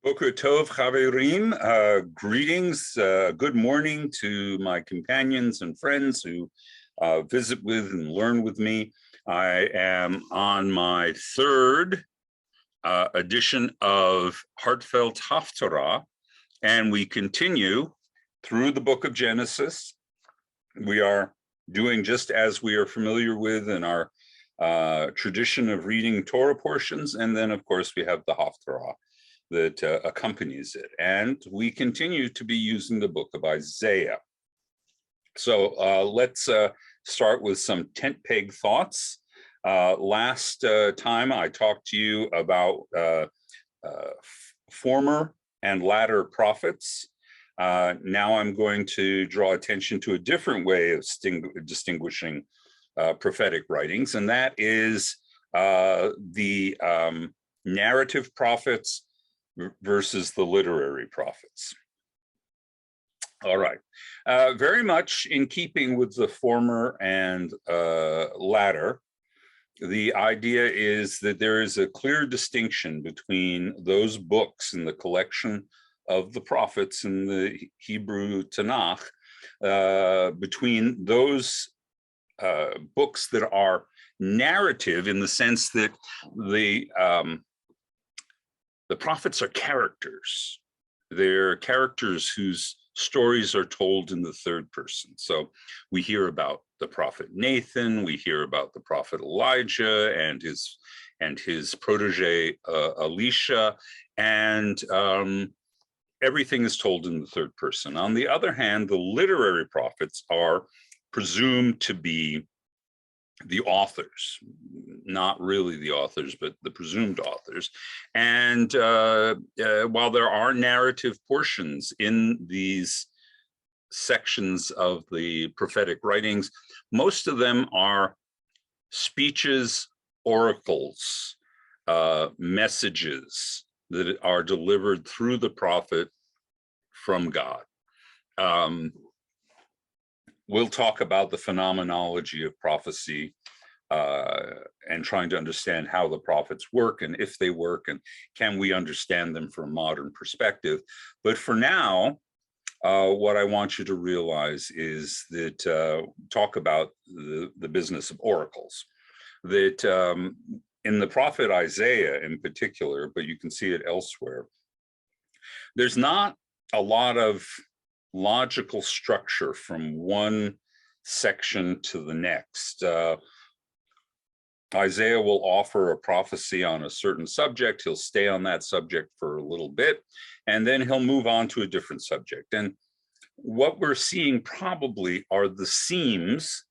Boker Tov Chaverim, greetings, good morning to my companions and friends who visit with and learn with me. I am on my third edition of Heartfelt Haftarah, and we continue through the book of Genesis. We are doing just as we are familiar with in our tradition of reading Torah portions, and then of course we have the Haftarah that accompanies it. And we continue to be using the book of Isaiah. So let's start with some tent peg thoughts. Last time I talked to you about former and latter prophets. Now I'm going to draw attention to a different way of distinguishing prophetic writings, and that is the narrative prophets versus the literary prophets. All right, very much in keeping with the former and latter, the idea is that there is a clear distinction between those books in the collection of the prophets in the Hebrew Tanakh, between those books that are narrative in the sense that the prophets are characters. They're characters whose stories are told in the third person. So we hear about the prophet Nathan, we hear about the prophet Elijah and his protege Elisha, and everything is told in the third person. On the other hand, the literary prophets are presumed to be the authors, not really the authors, but the presumed authors. And while there are narrative portions in these sections of the prophetic writings, most of them are speeches, oracles, messages that are delivered through the prophet from God. We'll talk about the phenomenology of prophecy and trying to understand how the prophets work and if they work and can we understand them from a modern perspective. But for now, what I want you to realize is that talk about the business of oracles, that in the prophet Isaiah in particular, but you can see it elsewhere, there's not a lot of logical structure from one section to the next. Isaiah will offer a prophecy on a certain subject. He'll stay on that subject for a little bit, and then he'll move on to a different subject. And what we're seeing probably are the seams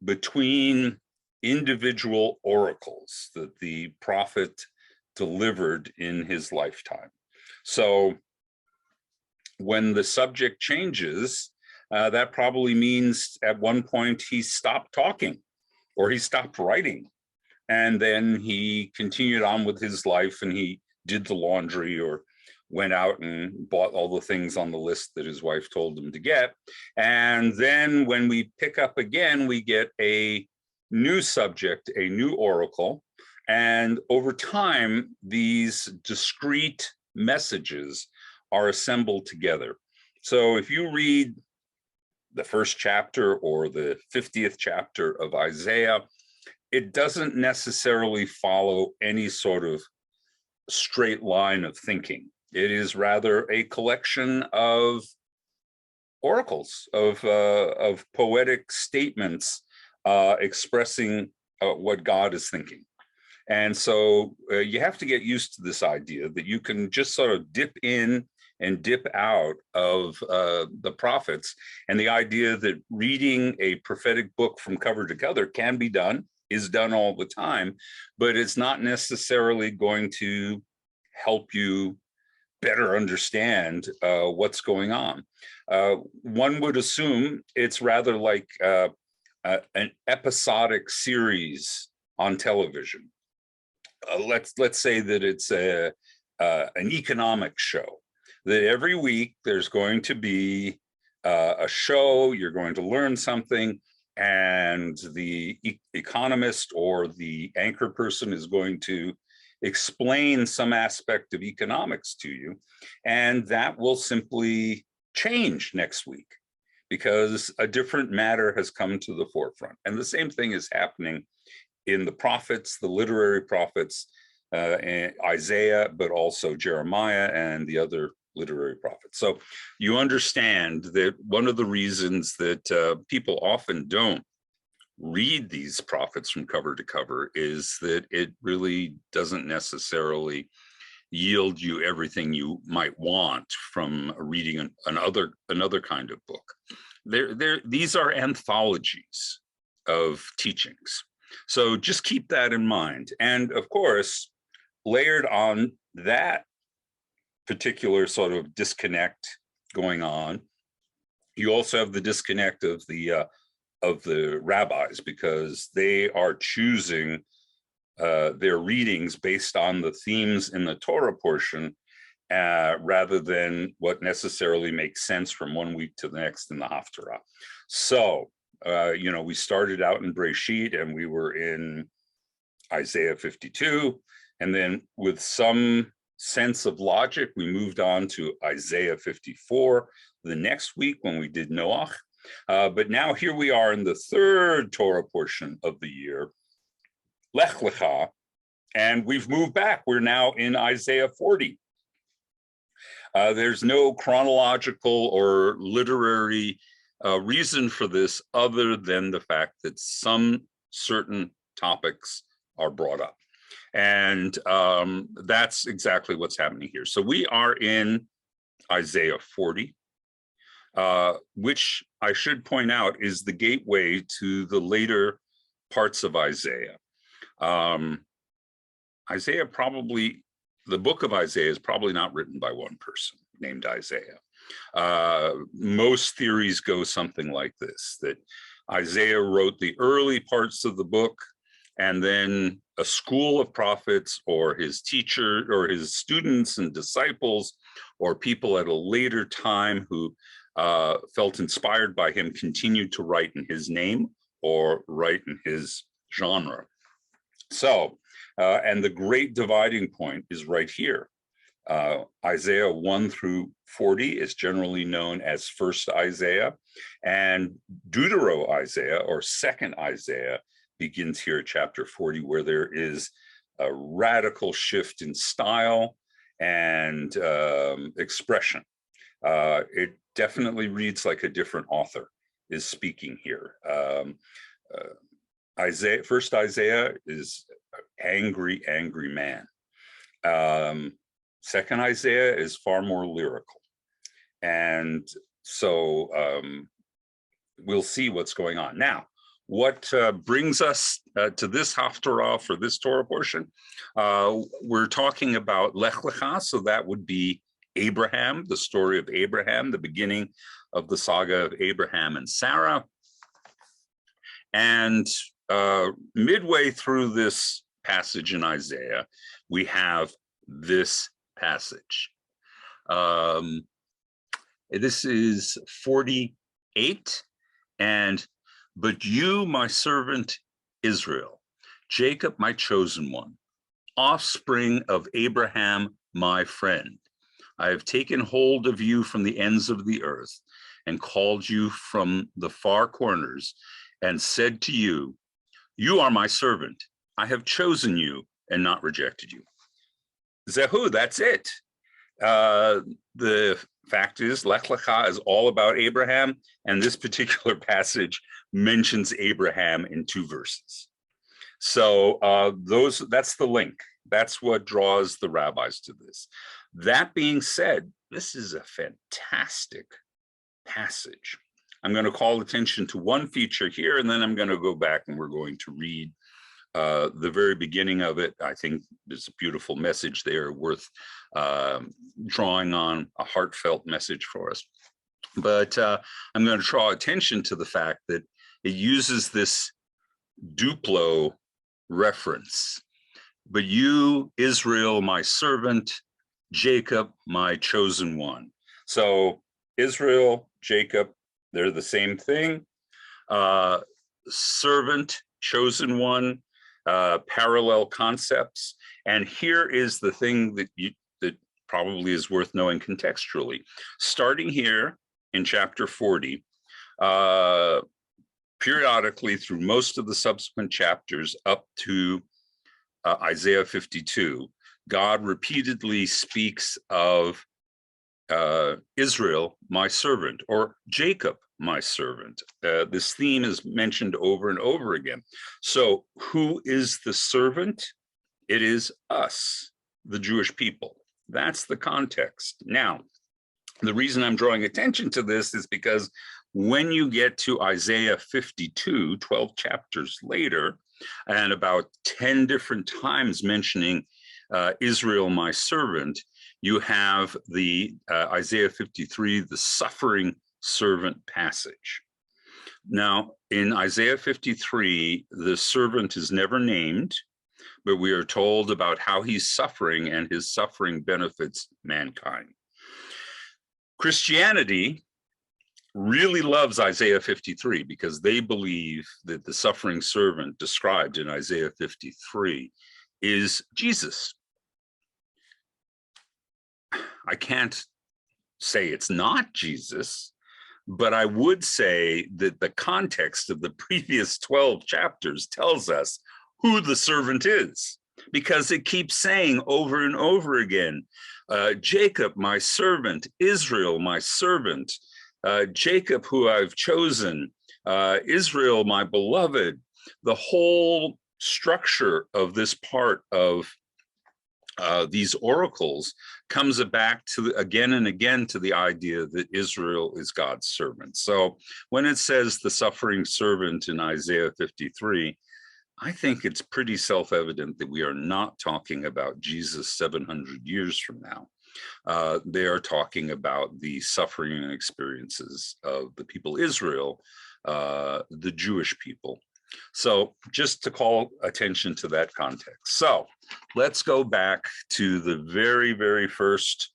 between individual oracles that the prophet delivered in his lifetime. So when the subject changes, that probably means at one point he stopped talking or he stopped writing. And then he continued on with his life and he did the laundry or went out and bought all the things on the list that his wife told him to get. And then when we pick up again, we get a new subject, a new oracle. And over time, these discrete messages are assembled together. So if you read the first chapter or the 50th chapter of Isaiah, it doesn't necessarily follow any sort of straight line of thinking. It is rather a collection of oracles, of poetic statements expressing what God is thinking. And so you have to get used to this idea that you can just sort of dip in and dip out of the prophets, and the idea that reading a prophetic book from cover to cover can be done, is done all the time, but it's not necessarily going to help you better understand what's going on. One would assume it's rather like an episodic series on television. Let's say that it's an economic show, that every week there's going to be a show, you're going to learn something, and the economist or the anchor person is going to explain some aspect of economics to you, and that will simply change next week because a different matter has come to the forefront. And the same thing is happening in the prophets, the literary prophets, Isaiah, but also Jeremiah and the other literary prophets. So you understand that one of the reasons that people often don't read these prophets from cover to cover is that it really doesn't necessarily yield you everything you might want from reading another kind of book. These are anthologies of teachings. So just keep that in mind. And of course, layered on that particular sort of disconnect going on, you also have the disconnect of the rabbis, because they are choosing their readings based on the themes in the Torah portion rather than what necessarily makes sense from one week to the next in the Haftarah. So, we started out in Breshit and we were in Isaiah 52, and then with some sense of logic, we moved on to Isaiah 54 the next week when we did Noach. But now here we are in the third Torah portion of the year, Lech Lecha, and we've moved back. We're now in Isaiah 40. There's no chronological or literary reason for this other than the fact that some certain topics are brought up. And that's exactly what's happening here. So we are in Isaiah 40, which I should point out is the gateway to the later parts of Isaiah. The book of Isaiah is probably not written by one person named Isaiah. Most theories go something like this, that Isaiah wrote the early parts of the book, and then a school of prophets or his teacher or his students and disciples or people at a later time who felt inspired by him continued to write in his name or write in his genre. So, and the great dividing point is right here. Isaiah 1 through 40 is generally known as First Isaiah, and Deutero-Isaiah or Second Isaiah begins here at chapter 40, where there is a radical shift in style and expression. It definitely reads like a different author is speaking here. First Isaiah is angry man. Second Isaiah is far more lyrical. And so we'll see what's going on. Now, what brings us to this Haftarah for this Torah portion? We're talking about Lech Lecha, so that would be Abraham, the story of Abraham, the beginning of the saga of Abraham and Sarah. And midway through this passage in Isaiah, we have this passage. This is 48, and but you, my servant Israel, Jacob, my chosen one, offspring of Abraham, my friend, I have taken hold of you from the ends of the earth and called you from the far corners and said to you, you are my servant. I have chosen you and not rejected you. Zehu, that's it. The fact is, Lech Lecha is all about Abraham, and this particular passage mentions Abraham in 2 verses. So that's the link. That's what draws the rabbis to this. That being said, this is a fantastic passage. I'm going to call attention to one feature here, and then I'm going to go back and we're going to read the very beginning of it. I think there's a beautiful message there worth drawing on, a heartfelt message for us. But I'm going to draw attention to the fact that it uses this Duplo reference. But you, Israel, my servant, Jacob, my chosen one. So Israel, Jacob, they're the same thing. Servant, chosen one. parallel concepts. And here is the thing that probably is worth knowing contextually. Starting here in chapter 40, periodically through most of the subsequent chapters up to Isaiah 52, God repeatedly speaks of Israel, my servant, or Jacob, my servant. This theme is mentioned over and over again. So who is the servant? It is us, the Jewish people. That's the context. Now, the reason I'm drawing attention to this is because when you get to Isaiah 52, 12 chapters later, and about 10 different times mentioning Israel, my servant, you have the Isaiah 53, the suffering servant passage. Now, in Isaiah 53, the servant is never named, but we are told about how he's suffering, and his suffering benefits mankind. Christianity really loves Isaiah 53 because they believe that the suffering servant described in Isaiah 53 is Jesus. I can't say it's not Jesus, but I would say that the context of the previous 12 chapters tells us who the servant is, because it keeps saying over and over again, Jacob, my servant, Israel, my servant, Jacob, who I've chosen, Israel, my beloved. The whole structure of this part of these oracles comes back to again and again to the idea that Israel is God's servant. So when it says the suffering servant in Isaiah 53, I think it's pretty self-evident that we are not talking about Jesus 700 years from now. They are talking about the suffering and experiences of the people Israel, the Jewish people. So just to call attention to that context. So let's go back to the very, very first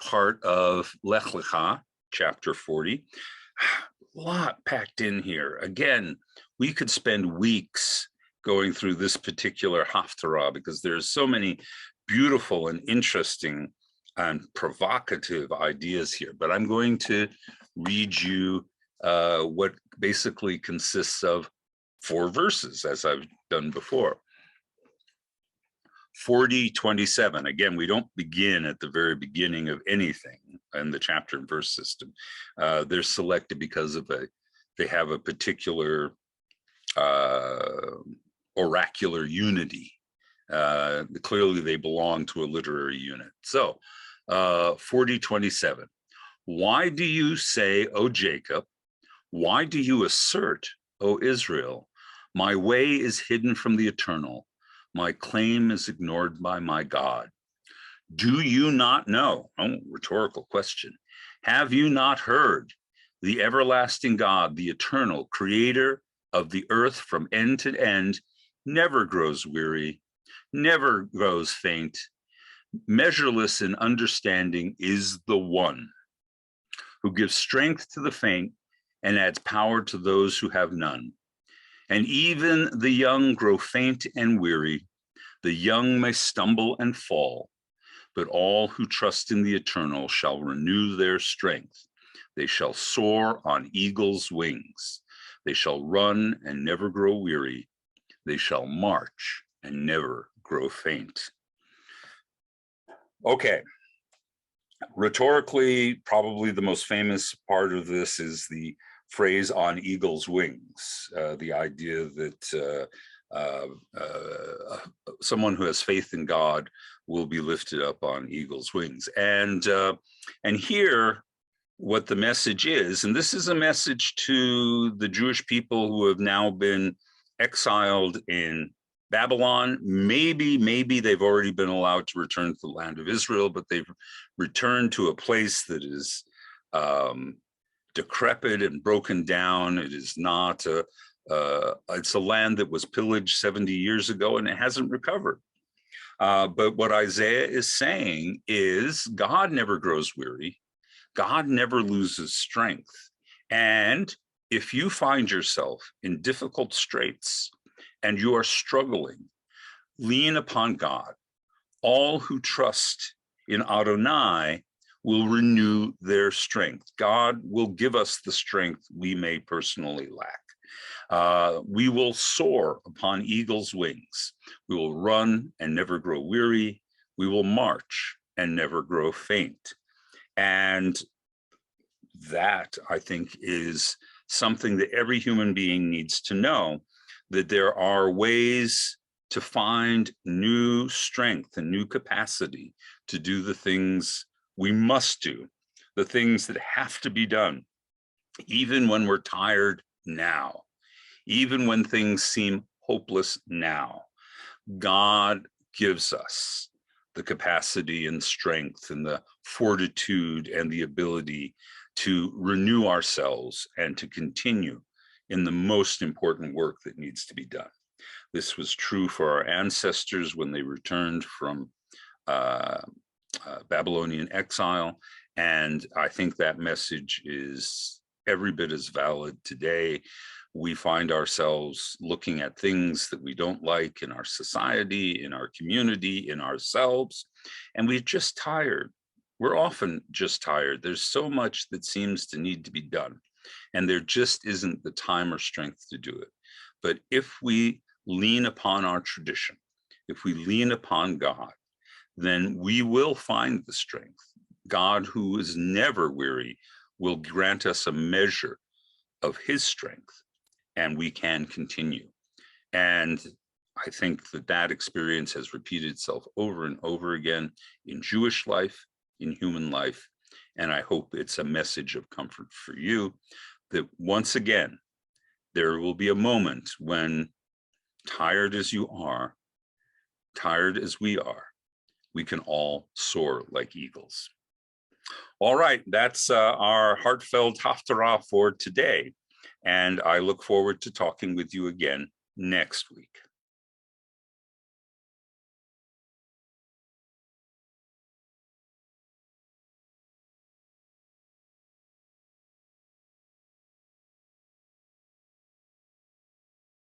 part of Lech Lecha, chapter 40. A lot packed in here. Again, we could spend weeks going through this particular Haftarah because there's so many beautiful and interesting and provocative ideas here. But I'm going to read you what basically consists of 4 verses, as I've done before. 40:27. Again, we don't begin at the very beginning of anything in the chapter and verse system. They're selected because of they have a particular oracular unity. Clearly, they belong to a literary unit. So, 40:27. Why do you say, O Jacob? Why do you assert, O Israel? My way is hidden from the eternal. My claim is ignored by my God. Do you not know? Oh, rhetorical question. Have you not heard? The everlasting God, the eternal creator of the earth from end to end, never grows weary, never grows faint. Measureless in understanding is the one who gives strength to the faint and adds power to those who have none. And even the young grow faint and weary. The young may stumble and fall, but all who trust in the eternal shall renew their strength. They shall soar on eagle's wings. They shall run and never grow weary. They shall march and never grow faint. Okay. Rhetorically, probably the most famous part of this is the phrase on eagle's wings, the idea that someone who has faith in God will be lifted up on eagle's wings. And here, what the message is, and this is a message to the Jewish people who have now been exiled in Babylon. Maybe they've already been allowed to return to the land of Israel, but they've returned to a place that is decrepit and broken down. It is not it's a land that was pillaged 70 years ago and it hasn't recovered. But what Isaiah is saying is God never grows weary. God never loses strength. And if you find yourself in difficult straits and you are struggling, lean upon God. All who trust in Adonai will renew their strength. God will give us the strength we may personally lack. We will soar upon eagle's wings. We will run and never grow weary. We will march and never grow faint. And that, I think, is something that every human being needs to know, that there are ways to find new strength and new capacity to do the things we must do, the things that have to be done, even when we're tired now, even when things seem hopeless now. God gives us the capacity and strength and the fortitude and the ability to renew ourselves and to continue in the most important work that needs to be done. This was true for our ancestors when they returned from Babylonian exile, and I think that message is every bit as valid today. We find ourselves looking at things that we don't like in our society, in our community, in ourselves, and we're just tired. We're often just tired. There's so much that seems to need to be done, and there just isn't the time or strength to do it. But if we lean upon our tradition, if we lean upon God, then we will find the strength. God, who is never weary, will grant us a measure of his strength, and we can continue. And I think that that experience has repeated itself over and over again in Jewish life, in human life. And I hope it's a message of comfort for you that once again, there will be a moment when, tired as you are, tired as we are, we can all soar like eagles. All right, that's our Heartfelt Haftarah for today. And I look forward to talking with you again next week.